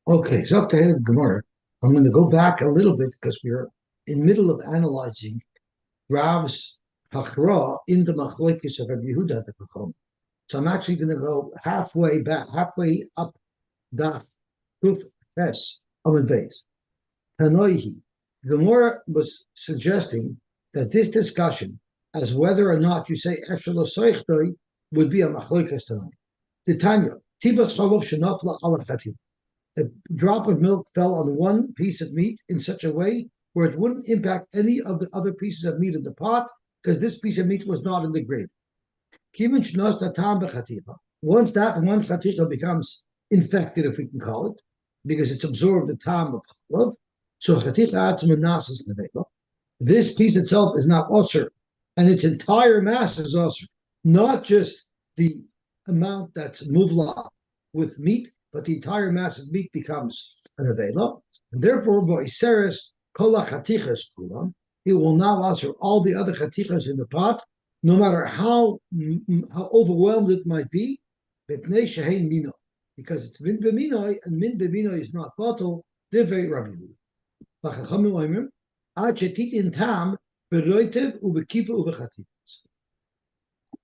Okay, so up to the Gemara. I'm going to go back a little bit because we're in the middle of analyzing Rav's Hachra in the Machlokes of Rabbi Yehuda the Chacham. So I'm actually going to go halfway back, halfway up Daf Kuf Tes Amud Beis. Tanoihi. Gemara was suggesting that this discussion, as whether or not you say Efshel Soichdoi, would be a Machlokes tonight. Titania Tibas Chalov Shenafla Ala Chatim. A drop of milk fell on one piece of meat in such a way where it wouldn't impact any of the other pieces of meat in the pot because this piece of meat was not in the gravy. Once that one chaticha becomes infected, if we can call it, because it's absorbed the tam of chalav, so this piece itself is not osir, and its entire mass is osir, not just the amount that's muvla with meat, but the entire mass of meat becomes an avela, and therefore voiseres kol chatichas kulam. It will now answer all the other chatichas in the pot, no matter how overwhelmed it might be, because it's min b'minoi, and min b'minoi is not bottle. Divrei Rabbi Yehuda.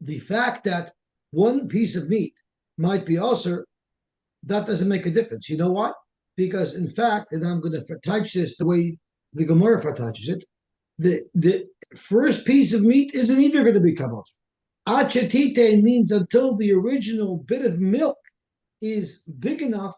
The fact that one piece of meat might be also, that doesn't make a difference. You know why? Because in fact, and I'm going to touch this the way the Gemara touches it, the first piece of meat isn't either going to become osir. Achetite means until the original bit of milk is big enough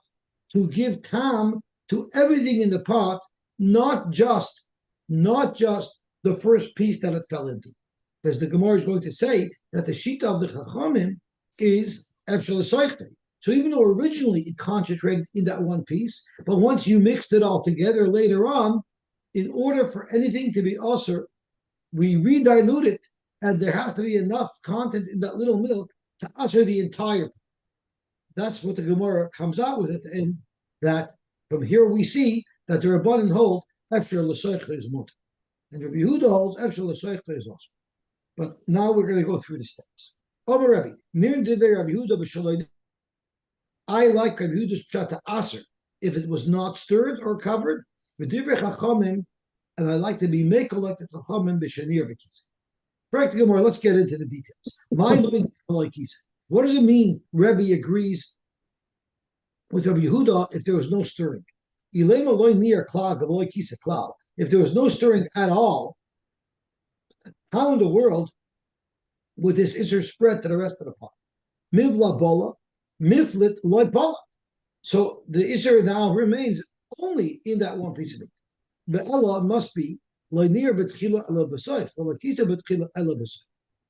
to give tam to everything in the pot, not just the first piece that it fell into. Because the Gemara is going to say that the shita of the Chachamim is efshel soichte. So even though originally it concentrated in that one piece, but once you mixed it all together later on, in order for anything to be osir, we re-dilute it, and there has to be enough content in that little milk to osir the entire. That's what the Gemara comes out with at the end. That from here we see that the Rabbanan hold efshel l'soichte is mutar, and Rabbi Yehuda holds efshel l'soichte is osir. But now we're going to go through the steps. Omer Rabbi, Nir Divei Rabbi Yehuda b'shaloi. I like Rabbi Yehuda's pshat aser if it was not stirred or covered. V'divrei chachamim, and I like to be mekel like the chachamim b'shanir v'kisa. Practically more. Let's get into the details. My like kisa. What does it mean? Rebbe agrees with Rabbi Yehuda if there was no stirring. Ilema loy near klal gavoy kisa klal. If there was no stirring at all, how in the world would this isser spread to the rest of the pot? Mivla bola, miflit loy bola. So the isser now remains only in that one piece of meat. The ella must be loy near betchila ela b'soif, or kisa betchila ela b'soif.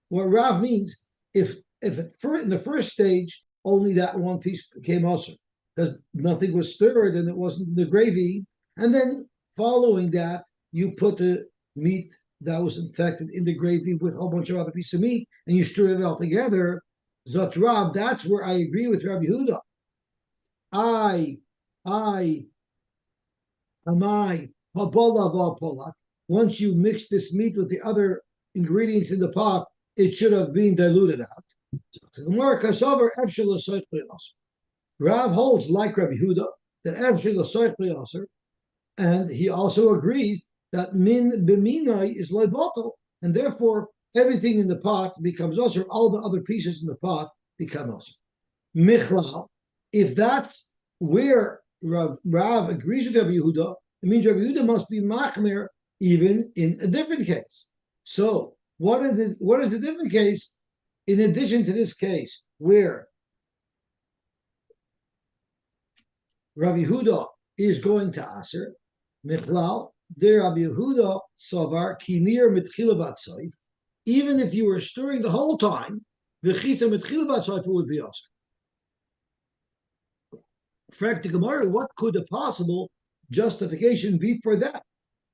What Rav means, if in the first stage only that one piece became also because nothing was stirred and it wasn't in the gravy, and then following that you put the meat that was infected in the gravy with a whole bunch of other pieces of meat, and you stirred it all together. Zot Rav, that's where I agree with Rabbi Yehuda. Once you mix this meat with the other ingredients in the pot, it should have been diluted out. Rav holds like Rabbi Yehuda that and he also agrees that min b'minai is loy bottle, and therefore everything in the pot becomes osir. All the other pieces in the pot become osir. Michlal, if that's where Rav agrees with Rabbi Yehuda, it means Rabbi Yehuda must be machmer even in a different case. So what is the different case in addition to this case where Rabbi Yehuda is going to aser? Michlal, there Rabbi Yehuda savar kinir mitchila batsoif. Even if you were stirring the whole time, the chitza mitchila batsoif would be aser. Frag to Gemara, what could the possible justification be for that?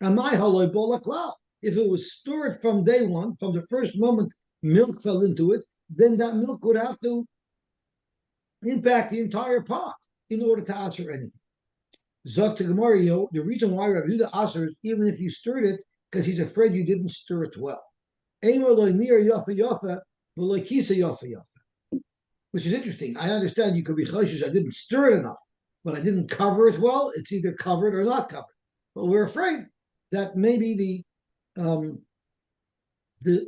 Amai haloi bola klal. If it was stirred from day one, from the first moment milk fell into it, then that milk would have to impact the entire pot in order to answer anything. Zok to Gemara, the reason why Rabbi Yehuda answers, even if you stirred it, because he's afraid you didn't stir it well. Which is interesting. I understand you could be choshesh, I didn't stir it enough. but I didn't cover it well, it's either covered or not covered. But we're afraid that maybe the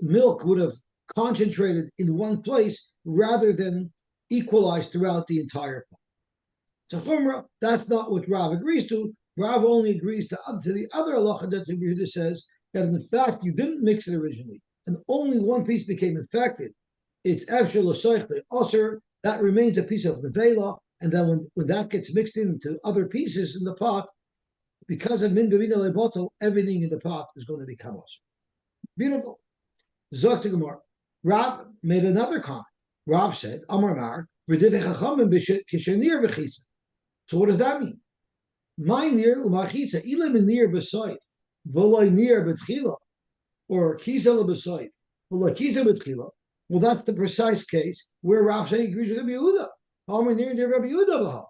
milk would have concentrated in one place rather than equalized throughout the entire pot. So Chumrah, that's not what Rav agrees to. Rav only agrees to the other halacha that the Yehuda says that in fact you didn't mix it originally, and only one piece became infected. It's Efshel L'Soichle Osir, that remains a piece of Nevela, and then when that gets mixed into other pieces in the pot, because of Min Bevina Lebotel, everything in the pot is going to become Osir. Beautiful. Zok Gemara. Rav made another comment. Rav said, Amar Mar, V'divei Chachamim Kishenir V'chisa. So what does that mean? My near umachitza ilim near besoif v'loy near betchila or kisa besoif v'loy kisa betchila. Well, that's the precise case where Rav Shani agrees with Rabbi Yehuda. Amar near Rabbi Yehuda b'hal.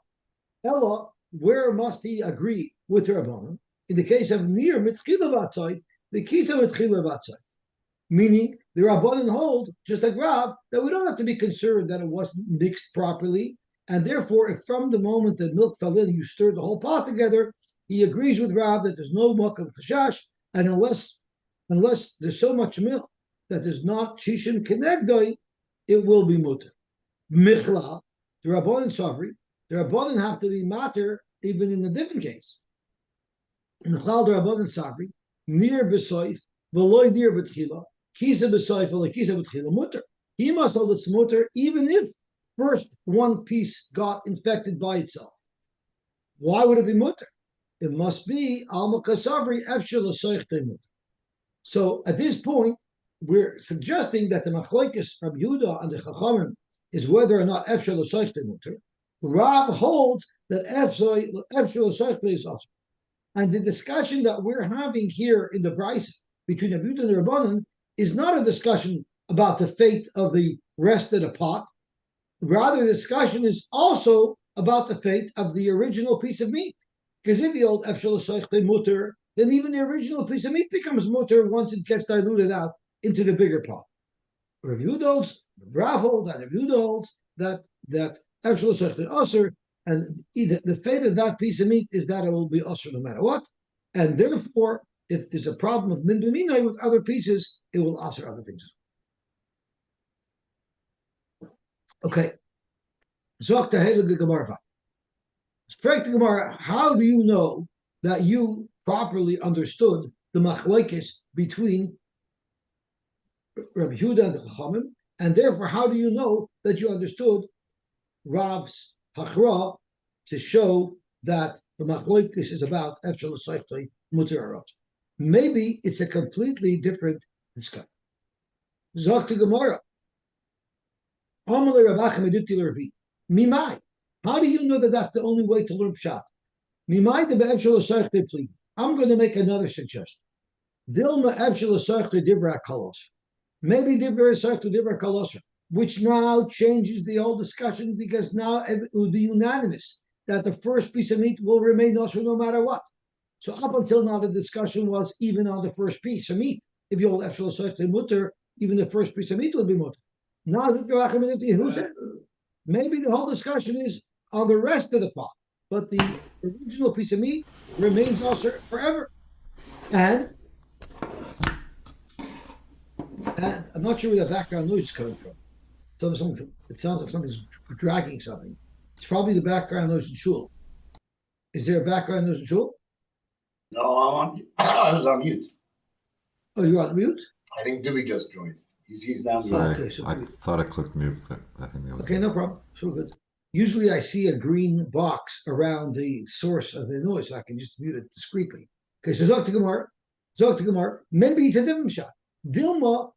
Ella, where must he agree with the Rabbanon? In the case of near betchila v'atzoif, the kisa betchila v'atzoif. Meaning the Rabbanon hold, just like Rav, that we don't have to be concerned that it wasn't mixed properly. And therefore, if from the moment that milk fell in, you stirred the whole pot together, he agrees with Rav that there's no makam chashash, and unless there's so much milk that there's not shishim kenegdoi, it will be mutter. Michla, the Rabbanon Safri, the Rabbanon have to be matter even in a different case. Michla, the Rabbanon Safri, near besoif, v'loy near betchila, kisa besoif, v'loy kisa betchila, mutter. He must hold it's mutter even if first one piece got infected by itself. Why would it be mutter? It must be alma kasavri efshel l'soichte mutter. So at this point, we're suggesting that the machlokes Rabbi Yehuda and the Chachamim is whether or not efshel l'soichte mutter. Rav holds that efshel l'soichte is also. And the discussion that we're having here in the Brisa between Rabbi Yehuda and the Rabbanan is not a discussion about the fate of the rest of the pot. Rather, the discussion is also about the fate of the original piece of meat. Because if you hold Efshel L'Soichte mutter, then even the original piece of meat becomes mutter once it gets diluted out into the bigger pot. Rav Yehuda holds, Rav holds, and Rav Yehuda holds that Efshel L'Soichte Osir, and the fate of that piece of meat is that it will be Osir no matter what. And therefore, if there's a problem with Min B'minai with other pieces, it will Osir other things. Okay. Zok Tehelig Gemara. Straight to Gemara, how do you know that you properly understood the machlokes between Rabbi Yehuda and the Chachamim, and therefore how do you know that you understood Rav's hachra to show that the machlokes is about Efshel L'Soichte muter arot? Maybe it's a completely different discussion. Zok to Gemara. Mimai. How do you know that that's the only way to learn pshat? Mimai de be'efshel l'soichte please. I'm going to make another suggestion. Dilma efshel l'soichte divra kalos. Maybe divra l'soichte divra kalos, which now changes the whole discussion because now it will be unanimous that the first piece of meat will remain osher no matter what. So up until now, the discussion was even on the first piece of meat. If you hold efshel l'soichte mutter, even the first piece of meat will be mutter. Now, maybe the whole discussion is on the rest of the pot, but the original piece of meat remains also forever. And I'm not sure where the background noise is coming from. It sounds like something's dragging something. It's probably the background noise in shul. Is there a background noise in shul? No, I was on mute. Oh, you're on mute? I think Dewey just joined. He's down. Sorry, Okay, so I thought I clicked mute, but I think the other. Okay, no problem. So good. Usually I see a green box around the source of the noise, so I can just mute it discreetly. Okay, so Zok to Gemara, maybe it's a different shot. Dilma,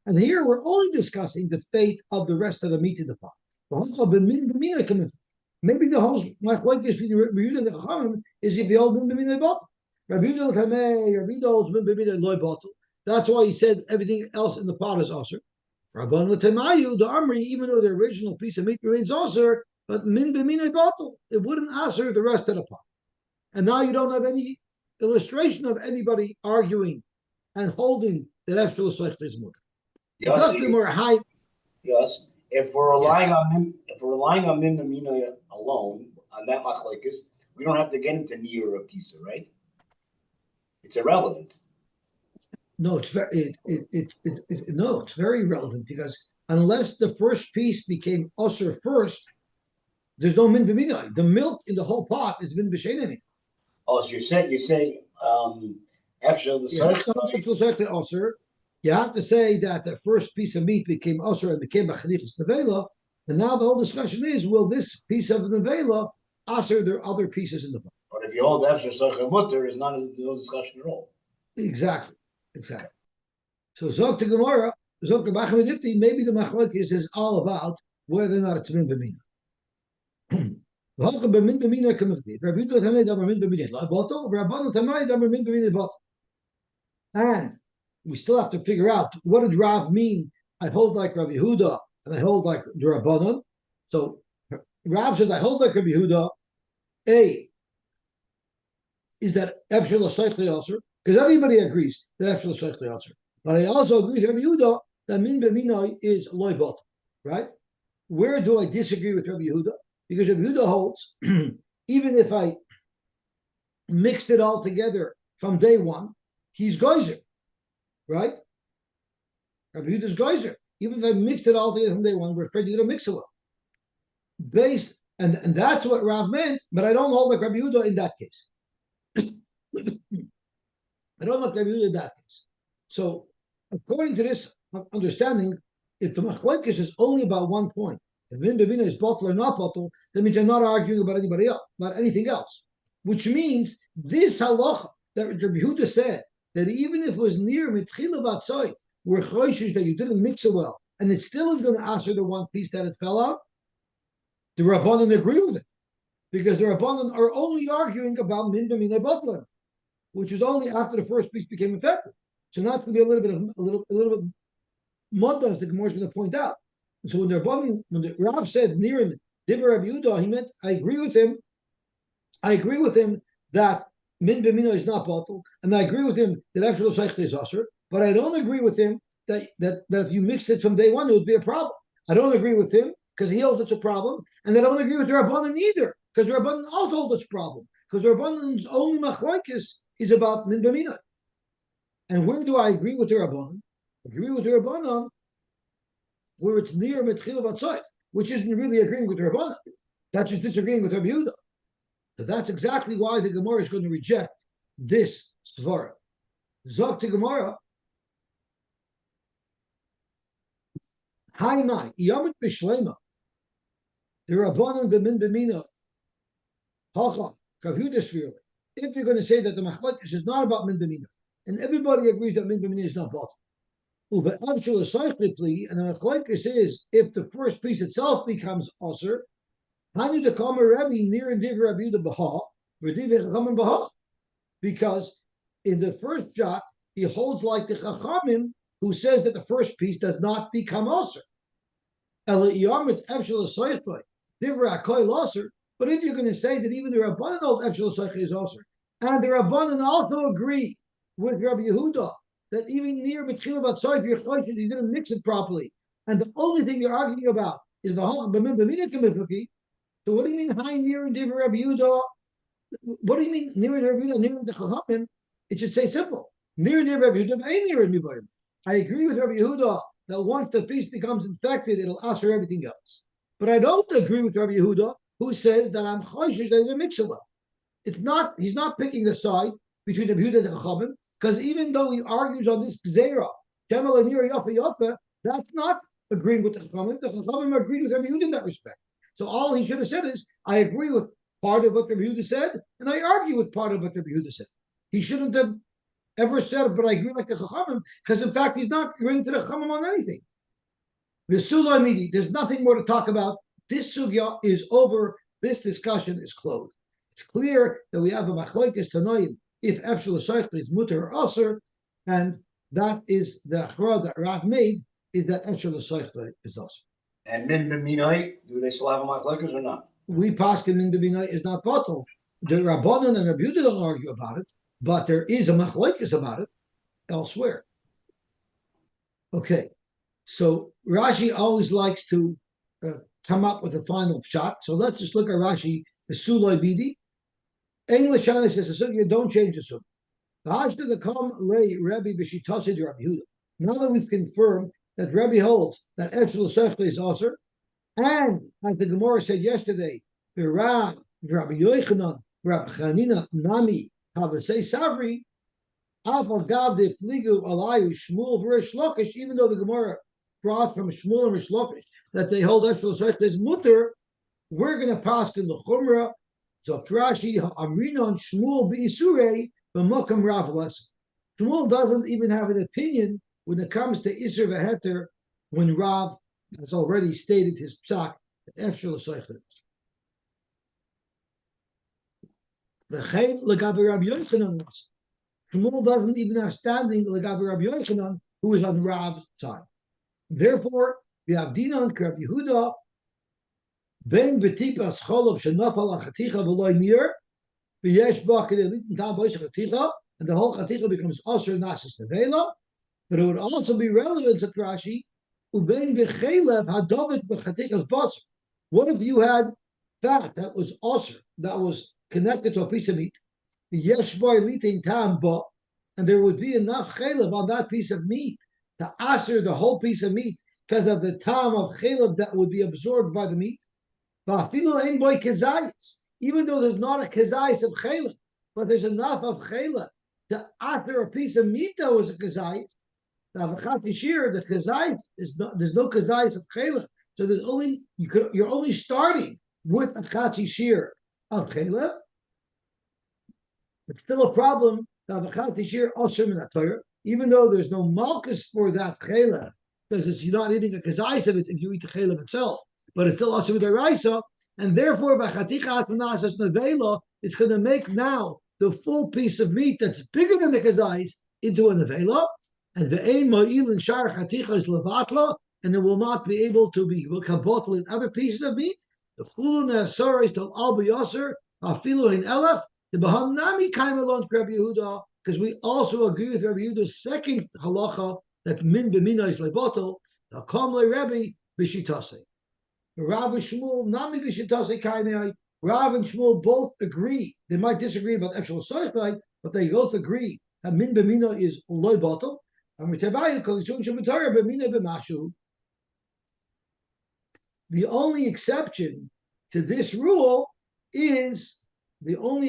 and here we're only discussing the fate of the rest of the meat in the pot. Maybe the whole like this between Rabbi Yehuda and the Chachamim is if you hold min b'minei bottle. Rabbi Yehuda holds min b'minei loy bottle. That's why he said everything else in the pot is osir. Rabban l'temayu the amri, even though the original piece of meat remains osir, but min b'minei bottle, it wouldn't osir the rest of the pot. And now you don't have any illustration of anybody arguing and holding that efshel l'soichte is mutter. Yosy, if we're relying on him, if we're relying on Min B'Mina alone, on that machlokes, we don't have to get into Nir or Pisa, right? It's irrelevant. No, it's very no, it's very relevant because unless the first piece became usher first, there's no min b'minai. The milk in the whole pot is min b'sheinami. Oh, so you're saying after the usher, you have to say that the first piece of meat became usher and became a chanichus nevela, and now the whole discussion is: will this piece of nevela usher their other pieces in the pot? But if you hold after Socha Mutter, there's no discussion at all. Exactly. So Zok to Gemara, Zok to Bachmedifti, maybe the machlokes is all about whether or not it's min b'mina. And we still have to figure out what did Rav mean. I hold like Rabbi Yehuda and I hold like the Rabbanon. So Rav says I hold like Rabbi Yehuda. A is that Efshel L'Seichli also, because everybody agrees that Efshel L'Seichli also. But I also agree with Rabbi Yehuda that min b'mina is loy bot, right? Where do I disagree with Rabbi Yehuda? Because Rabbi Yehuda holds, even if I mixed it all together from day one, he's geyser, right? Rabbi Yehuda's geyser. Even if I mixed it all together from day one, we're afraid you didn't mix it well. And that's what Rav meant, but I don't hold like Rabbi Yehuda in that case. I don't like Rabbi Yehuda in that case. So, according to this understanding, if the machlokes is only about one point, if min b'mina is bottle or not bottle, that means they're not arguing about anybody else, about anything else. Which means this halacha that Rabbi Yehuda said that even if it was near mitchila vatzoif, we're choishish that you didn't mix it well, and it still is going to answer the one piece that it fell out. The Rabbanan agree with it because the Rabbanan are only arguing about min b'mina bottle, which is only after the first piece became effective. So now it's going to be a little bit mud as the Gemara is going to point out. And so when the Rav said near in Divrei Rabbi Yehuda, he meant I agree with him that min b'mina is not bottle, and I agree with him that Efshel L'Seichli is usher, but I don't agree with him that if you mixed it from day one, it would be a problem. I don't agree with him because he holds it's a problem, and I don't agree with the Rabbanan either because the Rabbanan also holds it's a problem because the Rabbanan's only machlokes is about min b'mina. And where do I agree with the Rabbanan? I agree with the Rabbanan where it's near Metchila Vatzoif, which isn't really agreeing with the Rabbanan. That's just disagreeing with Rabbi Yehuda. So that's exactly why the Gemara is going to reject this svara. Zok to Gemara, Haimai, Yamit Bishlema, the Rabbanan B'min B'mina, Hacha, Kavhudasvirli. If you're going to say that the machlokes is not about min b'mina, and everybody agrees that min b'mina is not bottle. But actually, and the machlokes is if the first piece itself becomes usher, Hanu the Kamer Rebbe near and Divrei Rabbi Yehuda Baha, V'Divrei Chachamim Baha, because in the first shot he holds like the Chachamim who says that the first piece does not become usher. Ela Yamit Efshel L'Seichli Divrei Akoy Usher. But if you're going to say that even the Rabbanan hold Efshel L'Seichli is usher, and the Rabbanan also agree with Rabbi Yehuda that even near Mitchila Vatzoif, your choices, you didn't mix it properly, and the only thing you're arguing about is V'Ha'am B'Min B'Mina K'Miflaki. So what do you mean high near and Divrei Rabbi Yehuda? What do you mean near and Rabbi Yehuda, near and the Chachamim? It should say simple. Near and Rabbi Yehuda, ain't near and Mibayim. I agree with Rabbi Yehuda that once the piece becomes infected, it'll answer everything else. But I don't agree with Rabbi Yehuda, who says that I'm choishish that it didn't mix it well. It's not. He's not picking a side between the Yehuda and the Chachamim, because even though he argues on this Gzeira, Kemal and Nir Yafa Yafa, that's not agreeing with the Chachamim. The Chachamim agreed with Rabbi Yehuda in that respect. So all he should have said is, I agree with part of what Rabbi Yehuda said, and I argue with part of what Rabbi Yehuda said. He shouldn't have ever said, but I agree like the Chachamim, because in fact he's not agreeing to the Chachamim on anything. There's nothing more to talk about. This sugya is over. This discussion is closed. It's clear that we have a machlokes tanoim if Efshel L'Seichli is muter or aser, and that is the achra that Rav made, is that Efshel L'Seichli is aser. And min b'minai, do they still have a machlokes or not? We paskin min b'minai is not bottle. The Rabbanan and Rabbi Yehuda don't argue about it, but there is a machlokes about it elsewhere. Okay, so Rashi always likes to come up with a final shot. So let's just look at Rashi, the Suloi Bidi. English Shana says, don't change the Sunnah. Now that we've confirmed that Rebbe holds that Eshel Sechli is also, and as the Gemara said yesterday, Rabbi Yochanan, Rabbi Chanina, Nami, Havasei Savri, Afagav de Fligu Alayu, Shmuel Verish Lokish, even though the Gemara brought from Shmuel and Rish Lokish that they hold Eshel Sechli is mutter, we're going to pass in the Chumrah. So Rashi, Amrinon Shmuel Beisurei, B'Mokam Rav Lesson. Shmuel doesn't even have an opinion when it comes to Isur V'Heter, when Rav has already stated his psak that Efshel L'Soichel. V'chein L'Gabe Rabbi Yochanan. Shmuel doesn't even have standing L'Gabe Rabbi Yochanan, who is on Rav's side. Therefore, the Avdinon Rabbi Yehuda Ben B'Tipas Cholov Shenafal Achaticha V'Loi Nir V'Yesh Ba Kedei Litin Tam Bois Chaticha, and the whole Chaticha becomes Osir Nasis Nevela. But it would also be relevant to Rashi. Ubein b'chelev hadovet b'chatichas basar. What if you had fat that was osir, that was connected to a piece of meat, yesh boy litin tam ba, and there would be enough chelev on that piece of meat to asir the whole piece of meat because of the tam of chelev that would be absorbed by the meat. Va'afilu ein boy kezayis, even though there's not a kezayis of chelev, but there's enough of chelev to asir a piece of meat that was a kezayis. Now, the chazayis is not. There's no chazayis of chaylev, so there's only you're only starting with a chatzi shir of chaylev. It's still a problem. Now, the chatzi shir also in that Torah, even though there's no malchus for that chaylev, because you're not eating a chazayis of it if you eat the chaylev itself, but it's still also with a raisa, and therefore by chaticha atmanasas nevela, it's going to make now the full piece of meat that's bigger than the chazayis into a nevela. And the aim ma'ilin shar chaticha is levatla, and it will not be able to be kabotl in other pieces of meat. The chulun asar is to al b'yaser afilu in elef. The bahanami kaimelon Rabbi Yehuda, because we also agree with Rabbi Yehuda's second halacha that min b'mina is levatl. The kam le Rabbi b'shitase. Rav and Shmuel nami b'shitase kaimei. Rav and Shmuel both agree. They might disagree about Efshel Soichai, but they both agree that min b'mina is levatl. The only exception to this rule is if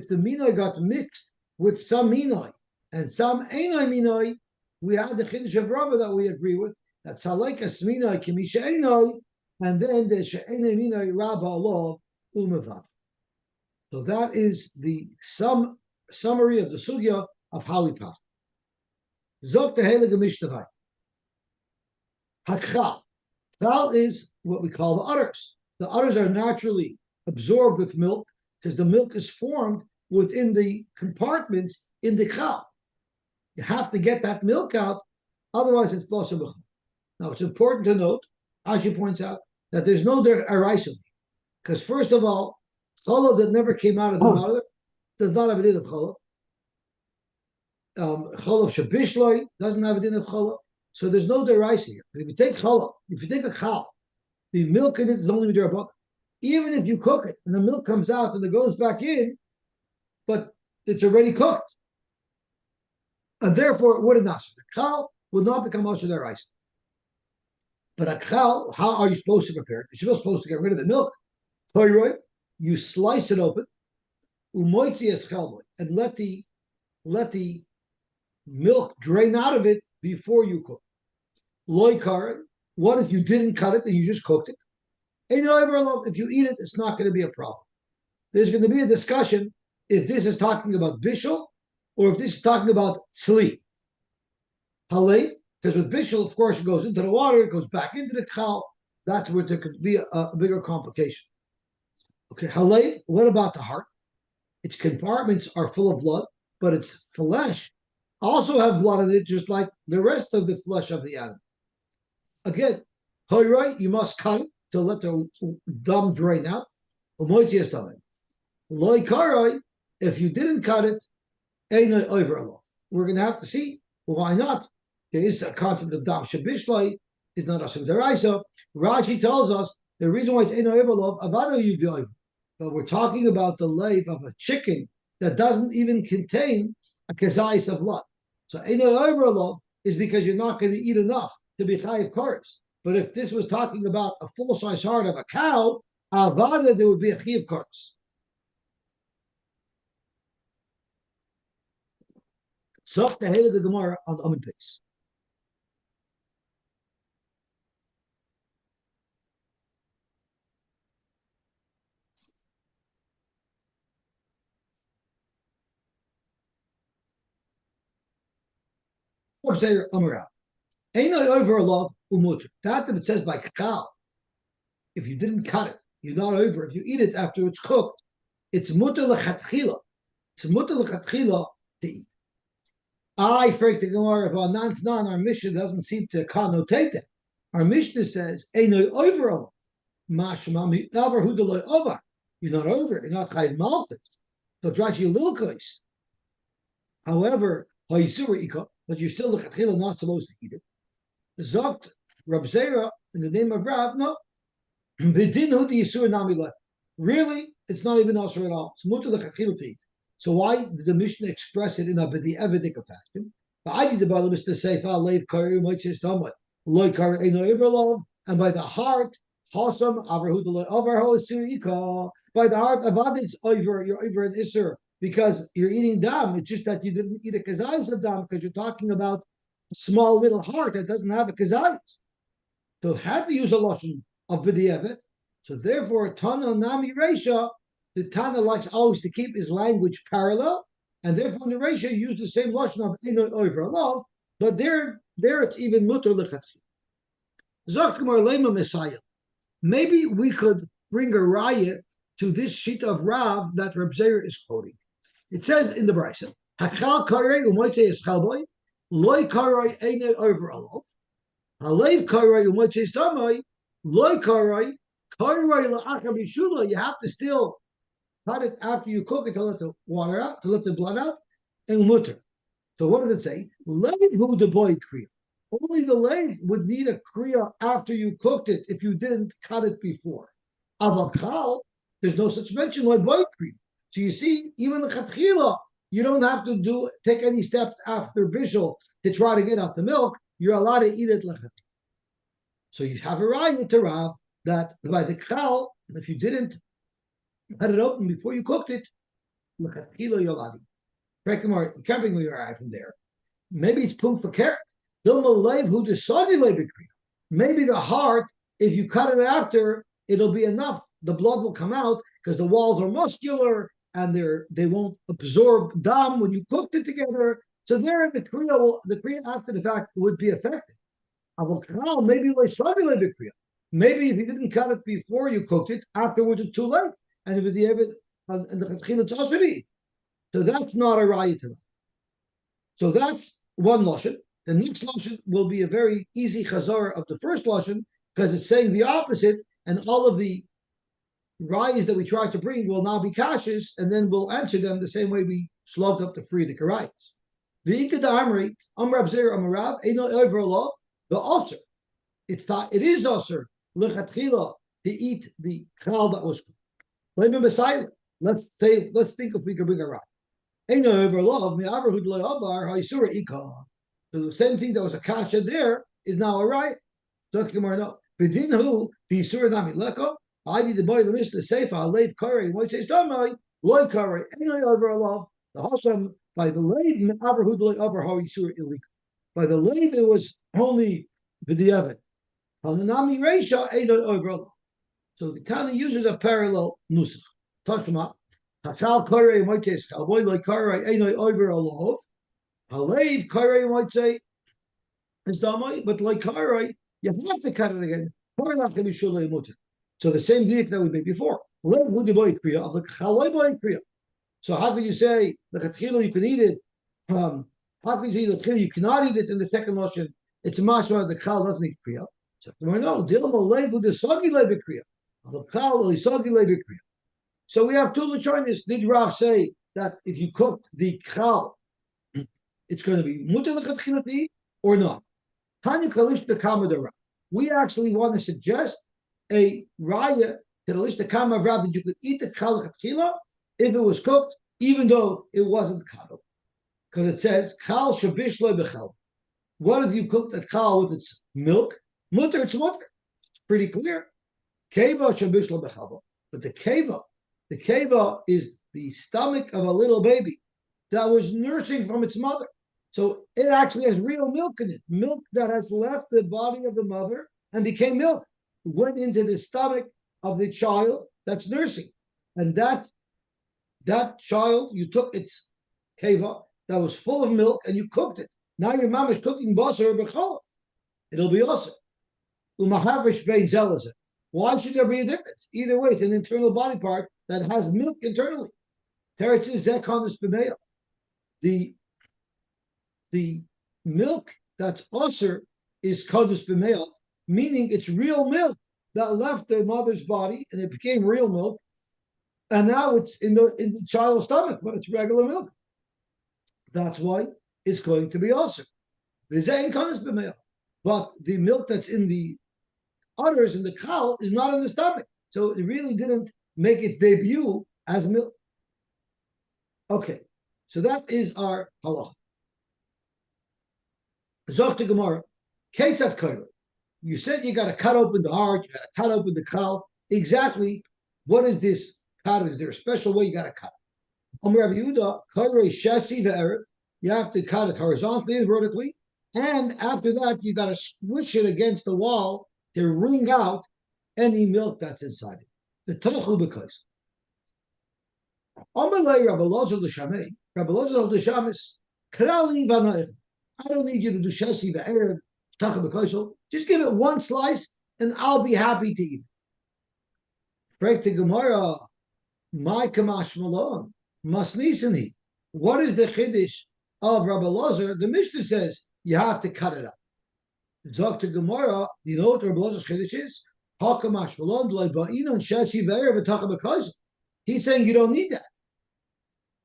the minoi got mixed with some minoi and some einoi minoi, we have the chiddush of Rava that we agree with, that salekas minoi kimisha einoi, and then the she'einoi minoi Rava Allah umevad. So that is the summary of the sugya of how we pass. Zok the heilige mishnah. Hakchal. Chal is what we call the udders. The udders are naturally absorbed with milk because the milk is formed within the compartments in the chal. You have to get that milk out, otherwise it's possible. Now it's important to note, Ashi points out, that there's no araisa, because first of all, cholov that never came out of the mother does not have a din of cholov. Cholov shabishloi doesn't have a din of cholov, so there's no deraisa here. But if you take cholov, if you take a chal, the milk in it is only derabot. Even if you cook it and the milk comes out and it goes back in, but it's already cooked, and therefore it wouldn't asher. The chal would not become asher deraisa. But a chal, how are you supposed to prepare it? You're supposed to get rid of the milk. You slice it open, and let the milk drain out of it before you cook. Loikar, what if you didn't cut it and you just cooked it? If you eat it, it's not going to be a problem. There's going to be a discussion if this is talking about bishul or if this is talking about tzli. Halev, because with bishul, of course, it goes into the water, it goes back into the chal. That's where there could be a bigger complication. Okay, halev, what about the heart? Its compartments are full of blood, but its flesh also have blood in it, just like the rest of the flesh of the animal. Again, you must cut it to let the dam drain out. If you didn't cut it, we're going to have to see why not. there is a concept of dam shabishloi, is not asum deraisa. Rashi tells us the reason why it's eno ever avado you do, but we're talking about the life of a chicken that doesn't even contain a kazais of blood. So eno ever is because you're not going to eat enough to be chayiv kares. But if this was talking about a full-size heart of a cow, avada, there would be a chayiv kares. So the head of the Gemara on Amid Base. That it says by kakal, if you didn't cut it, you're not over. If you eat it after it's cooked, it's mutter lechatchila. It's mutter lechatchila to eat. I freak the Gemara of our ninth non, our Mishnah doesn't seem to connotate that. Our Mishnah says, Einoi over mashma over hudaloi over. You're not over, you're not chayv malchus. So Drachi Lilkois. However, but you're still not supposed to eat it. Zogt Rab Zera in the name of Rav, no. Really, it's not even also at all. It's mutter lechatchila to eat. So why did the Mishnah express it in a b'di'evidika fashion? I did the bottom is to say leiv kari moitzis damai loy kari eino iverlov, and by the heart chasam averhu deloy averho isur. By the heart avaditz over, you're over an isur because you're eating dam. It's just that you didn't eat a kazayis of dam because you're talking about a small little heart that doesn't have a kazayis. So had to use a lashon of b'di'evid. So therefore, Tana Nami Reisha, the Tana likes always to keep his language parallel, and therefore in the Reisha used the same lashon of Einot over love, but there it's even mutter lechatchil. Zakmar Lema Messiah. Maybe we could bring a raya to this sheet of Rav that Reb Zeir is quoting. It says in the Brisa, Hakal Karei Umoite Eschalboy, Loi Karei Einot over love, Halev Karei Umoite Estamai, Loi Karei. You have to still cut it after you cook it to let the water out, to let the blood out, and mutter. So what did it say? Only the leg would need a kriya after you cooked it if you didn't cut it before. Avakal, there's no such mention like boy kriya. So you see, even the chatchila, you don't have to take any steps after bishul to try to get out the milk. You're allowed to eat it lechatchila. So you have a raya to Rav that by the kal, if you didn't cut it open before you cooked it, look at kilo yoladi. Camping where you're from there. Maybe it's punk for carrot. Maybe the heart, if you cut it after, it'll be enough. The blood will come out because the walls are muscular and they won't absorb dam when you cooked it together. So there the kriya after the fact would be effective. Maybe if you didn't cut it before you cooked it, afterwards it's too late. And if the evid and the chatchila it's also eat. So that's not a raya to. So that's one lashon. The next lashon will be a very easy chazar of the first lashon because it's saying the opposite, and all of the rayas that we try to bring will now be kashis, and then we'll answer them the same way we slugged up the Frierdiker rayas. The ikad amri amrav zer amarav eno over love the ulcer. It is also lechatchila to eat the chal that was cooked. Let's think if we could bring a raya. Eno over love me'aver hudlei avar ha'isura ikah. So the same thing that was a kasha there is now a raya. Dr. Gemara no. B'dinhu the isura nami leko. I did the boy the Mishnah seifa leiv kari moites damai loy kari eno over love the hasam by the leiv me'aver hudlei avar ha'isura ilika. By the leiv it was only b'diavad. Hananami reisha eno over love. So the Tana uses a parallel nusach. Talk about Hakal kari moites chalboy loy kari eno over love. Halev kari might say is damai, but like kari, you have to cut it again. So the same diak that we made before. So how can you say the chatchila you can eat it? How can you say the chatchila you cannot eat it in the second lotion? It's a mashma the chal doesn't eat kriya. So no, so we have two lachonis. Did Rav say that if you cooked the chal, it's going to be mutar lechatchila to eat, or not. Tanya Kalish the Kamadara. We actually want to suggest a raya to the Lish the Kamavrav that you could eat the Kal Chatchila if it was cooked, even though it wasn't Kal. Because it says, Kal Shabish Lo Bechal. What if you cooked that Kal with its milk? Mutter, it's mutter. It's pretty clear. Keva Shabish Lo Bechal. But the keva is the stomach of a little baby that was nursing from its mother. So it actually has real milk in it, milk that has left the body of the mother and became milk. It went into the stomach of the child that's nursing. And that child, you took its keva that was full of milk and you cooked it. Now your mom is cooking basar b'cholov. It'll be awesome. Umahavrish bein zelazah. Why should there be a difference? Either way, it's an internal body part that has milk internally. Teretz is zekonus b'meya. The milk that's usher is kodus b'meya, meaning it's real milk that left the mother's body and it became real milk, and now it's in the child's stomach, but it's regular milk. That's why it's going to be usher. But the milk that's in the udders in the cow is not in the stomach, so it really didn't make its debut as milk. Okay, so that is our halach. Zok to Gemara, Ketzat Koyra. You said you got to cut open the heart, you got to cut open the cow. Exactly, what is this cut? Is there a special way you got to cut it? Rabbi Yehuda, Koyra Shasi ve'erev. You have to cut it horizontally and vertically, and after that you got to squish it against the wall to wring out any milk that's inside it. The tochu because. Amalei Rabbi Lozer l'shamei. Rabbi Lozer l'shamis. Krali v'anoich. I don't need you to do shasi ve'erev, tochu b'koisel. Just give it one slice, and I'll be happy to eat. Break the Gemara. My kamash malon masnisani. What is the chiddush of Rabbi Lozer? The Mishnah says you have to cut it up. Zok to Gemara, you know what Rabbi Lozer's chiddush is? He's saying you don't need that.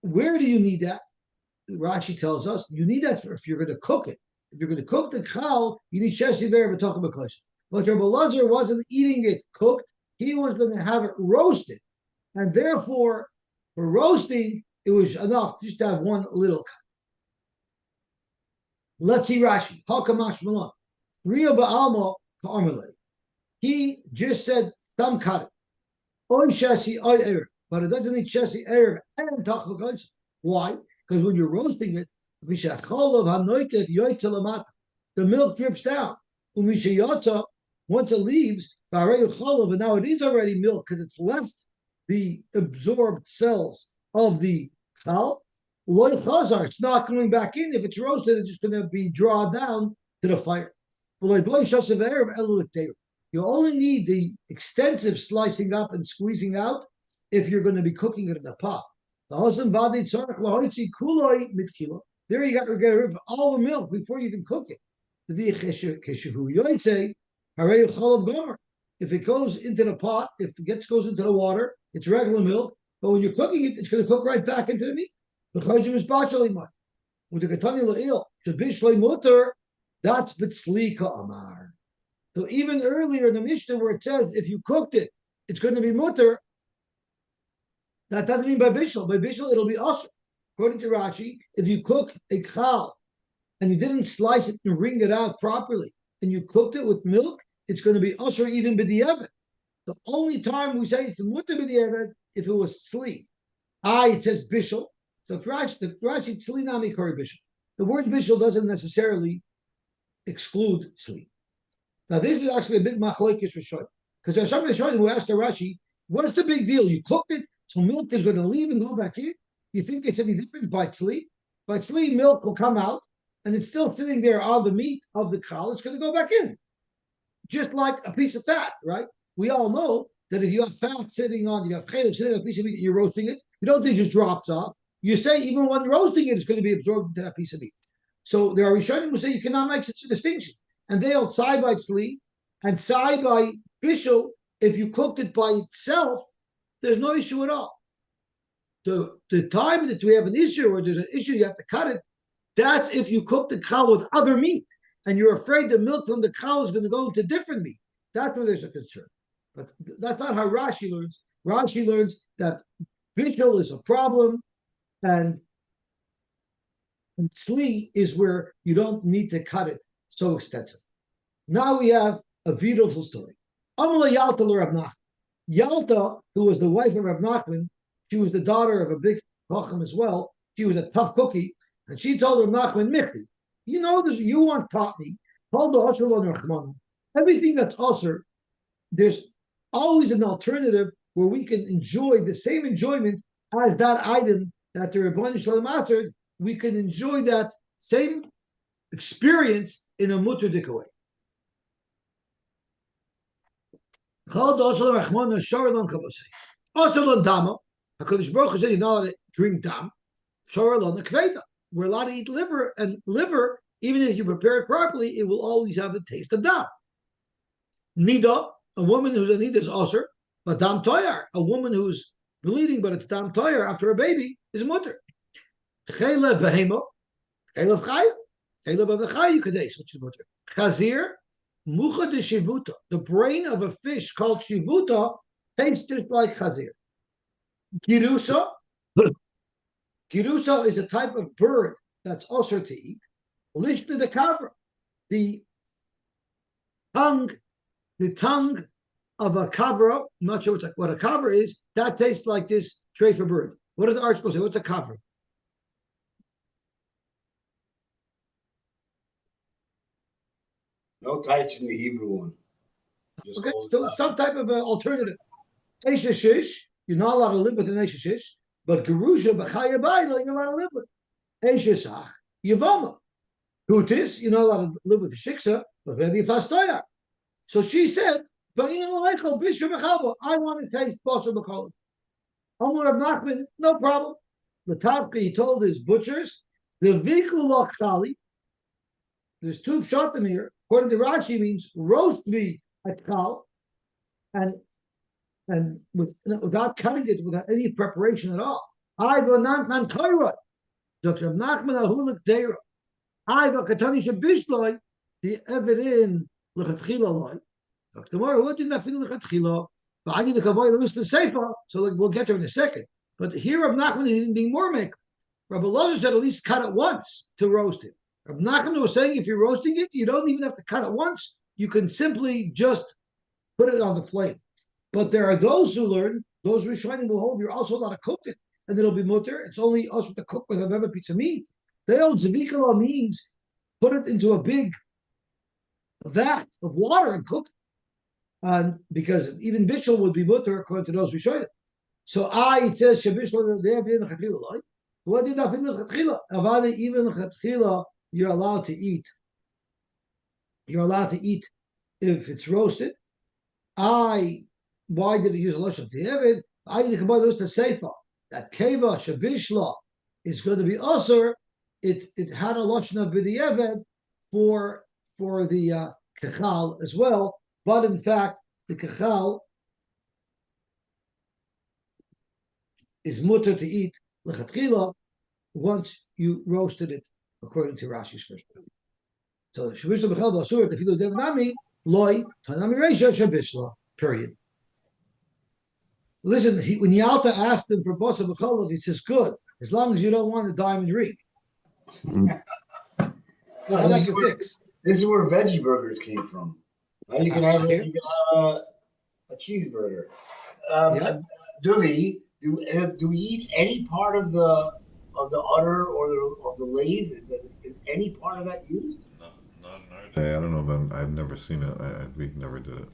Where do you need that? Rashi tells us you need that for if you're going to cook it. If you're going to cook the chal, you need shesi ve'er v'tachah b'kosher. But Rabbi Lozer wasn't eating it cooked; he was going to have it roasted, and therefore, for roasting, it was enough just to have one little cut. Let's see Rashi. Hakamash Malon. Ria ba'alma ka'armele. He just said, "Tam cut it." Oy shasi oy erev, but it doesn't need shasi erev and tach b'kosher. Why? Because when you're roasting it, the milk drips down. Once it leaves, and now it is already milk because it's left the absorbed cells of the kal. It's not coming back in. If it's roasted, it's just going to be drawn down to the fire. You only need the extensive slicing up and squeezing out if you're going to be cooking it in a pot. There you got to get rid of all the milk before you can cook it. If it goes into the pot, if it goes into the water, it's regular milk. But when you're cooking it, it's going to cook right back into the meat. That's bitzlika amar. So even earlier in the Mishnah where it says if you cooked it, it's going to be mutter. That doesn't mean by bishul. By bishul, it'll be usher. According to Rashi, if you cook a chal and you didn't slice it and wring it out properly, and you cooked it with milk, it's going to be usher even b'di'evet. The only time we say it's mutter b'di'evet if it was tzli. It says bishul. So Rashi tzli nami kori bishul. The word bishul doesn't necessarily exclude tzli. Now this is actually a big machlokes rishonim, because there's some rishonim who asked Rashi, "What's the big deal? You cooked it, so milk is going to leave and go back in. You think it's any different by tzli? By tzli, milk will come out, and it's still sitting there on the meat of the kal. It's going to go back in, just like a piece of fat, right? We all know that if you have fat sitting on, you have chaylev sitting on a piece of meat, and you're roasting it, you don't think it just drops off. You say even when roasting it, it's going to be absorbed into that piece of meat. So there are rishonim who say you cannot make such a distinction, and they hold side by tzli and side by bishul. If you cooked it by itself, there's no issue at all. The time that we have an issue or there's an issue you have to cut it, that's if you cook the cow with other meat. and you're afraid the milk from the cow is going to go into different meat. That's where there's a concern. But that's not how Rashi learns. Rashi learns that bishul is a problem, and tzli is where you don't need to cut it so extensive. Now we have a beautiful story. Amala Yalta Rav Nachman. Yalta, who was the wife of Rav Nachman, she was the daughter of a big chacham as well. She was a tough cookie, and she told Rav Nachman, Michli, you know this, you want taught me, everything that's usher, there's always an alternative where we can enjoy the same enjoyment as that item that the Rebbeinu Shalom answered. We can enjoy that same experience in a mutardik way. Also, dama. HaKadosh Baruch Hu said you're not allowed to drink dam. We're allowed to eat liver, and liver, even if you prepare it properly, it will always have the taste of dam. Nida, a woman who's a nida is osir, but dam toyar, a woman who's bleeding but it's dam toyar after a baby is mutter. Chayla behemo, chayla chaya, chayla of the chayu kadesh, which is mutter. Chazir, mucha de shivuta, the brain of a fish called shivuta tastes just like chazir. Girusa, girusa is a type of bird that's also to eat. Lishna the kavra, the tongue of a kavra. I'm not sure what a kavra is. That tastes like this treifa bird. What does the art supposed to say? What's a kavra? No types in the Hebrew one. Okay, so it's some type of alternative. Eishishish, you're not allowed to live with an eishishish, but gerusha b'chaya bayla, you're allowed to live with. Eishishach, yavama. Hutis, you're not allowed to live with the shiksa, but maybe fastoya. So she said, but you know, I want to taste basar b'chol. Amar Rav Nachman, no problem. The Tavka, he told his butchers, the vikul chali. There's two pshatim here. According to Rashi, means roast me at kal, and without cutting it, without any preparation at all. I go nan koira. Dr. Nachman ahulik deira. I go katani shabishloi the evidin lechatchila loy. Dr. Mara, who did not feel lechatchila? But I need to kavoi the list of sefer. So like, we'll get there in a second. But here, Rav Nachman is even being more maker. Rabbi Lozer said at least cut it once to roast it. Rav Nachman was saying if you're roasting it, you don't even have to cut it once. You can simply just put it on the flame. But there are those who learn, those Rishonim will hold, you're also allowed to cook it, and it'll be mutter. It's only also to cook with another piece of meat. They hold Zavikala means put it into a big vat of water and cook it. And because even Bishul would be mutter according to those Rishonim. So it says Shabishul, what did that even Chatchila, you're allowed to eat. You're allowed to eat if it's roasted. Why did it use a lashon te'evid? I need to combine those to seifa. That keva shabishla is going to be usher. It had a lashon of b'di'eved for the kachal as well, but in fact the kachal is mutter to eat lechatchila once you roasted it, according to Rashi's first. So shabishla b'chal v'asur tefilu devnami loy tanami reisha shabishla. Period. Listen, when Yalta asked him for Bosa B'Cholov, he says, good, as long as you don't want a diamond ring. This is where veggie burgers came from. Now you can have a cheeseburger. Do we eat any part of the udder or the lathe? Is any part of that used? Not in our day. I don't know, but I've never seen it. We never did it.